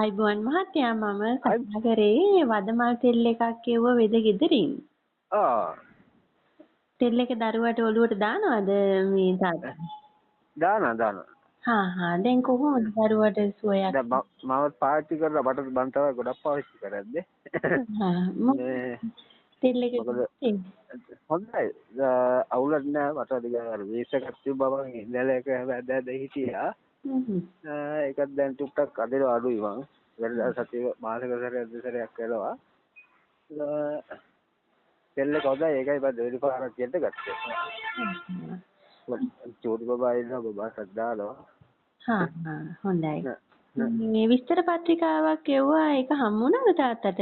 අයිබෝන් මහත්තයා මම අයි කතා කරේ වදමල් තෙල් එකක් එව්ව වෙද ගෙදරින්. ආ තෙල් එක දරුවට ඔලුවට දානවද මේ තාත්තා? දානවා. දැන් කොහොමද දරුවට සුවයක්? දැන් මම පාවිච්චි කරලා මට මම තමයි ගොඩක් පාවිච්චි කරන්නේ. මේ තෙල් එක මොකද හොඳයි. අවුලක් නෑ මට ටික අර වීස් එකක් තිබ්බා මම ඉඳලා එක හැබැයි දැන් හිටියා. ඒකත් දැන් ටුක්ටක් අදලා අඩුයි මං. වෙනදා සතිය මාසෙක සැරයක් දෙසරයක් කරනවා. තෙල් එක හොඳයි ඒකයි මම දෙවෙනි පාරක් කියන්න ගත්තේ. චෝටි බබා ඉන්නවා බබාටත් දානවා. හොඳයි. මේ විස්තර පත්‍රිකාවක් එව්වා ඒක හම්බුණාද තාත්තට?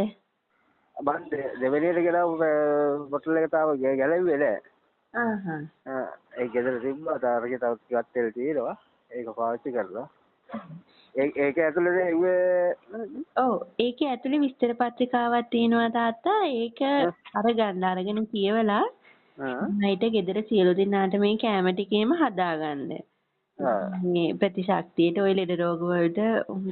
මම දෙවෙනියට ගෙනාව බොටල් එක තාම ගැලෙන්නේ නැහැ. ඒ ගෙදර තිබ්බා තාරගේ තව ටිකක් තෙල් තියෙනවා. ඒක පාවිච්චි කරලා. ඒක ඇතුලේ ඉුවේ ඔව් ඒකේ ඇතුලේ විස්තර පත්‍රිකාවක් තියෙනවා තාත්තා. ඒක අරගෙන කියවලා නයිට ගෙදර සියලු දෙනාට මේ කැම ටිකේම හදාගන්න. මේ ප්‍රතිශක්තියට ඔය ලෙඩ රෝග වලට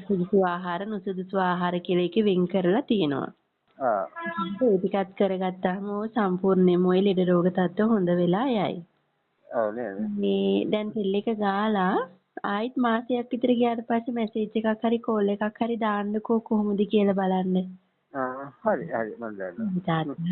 සුදුසු ආහාර නුසුදුසු ආහාර කියලා එකේ වෙන් කරලා තියෙනවා. ඒ ටිකත් කරගත්තාම සම්පූර්ණයෙන්ම ඔය ලෙඩ රෝග තත්ත්ව හොඳ වෙලා යයි. ඔව් නේද? මේ දැන් තෙල් එක ගාලා ආයිත් මාසයක් විතර ගියාට පස්සේ මැසේජ් එකක් හරි කෝල් එකක් හරි දාන්නකෝ කොහොමද කියලා බලන්න. හරි මම දන්නවා.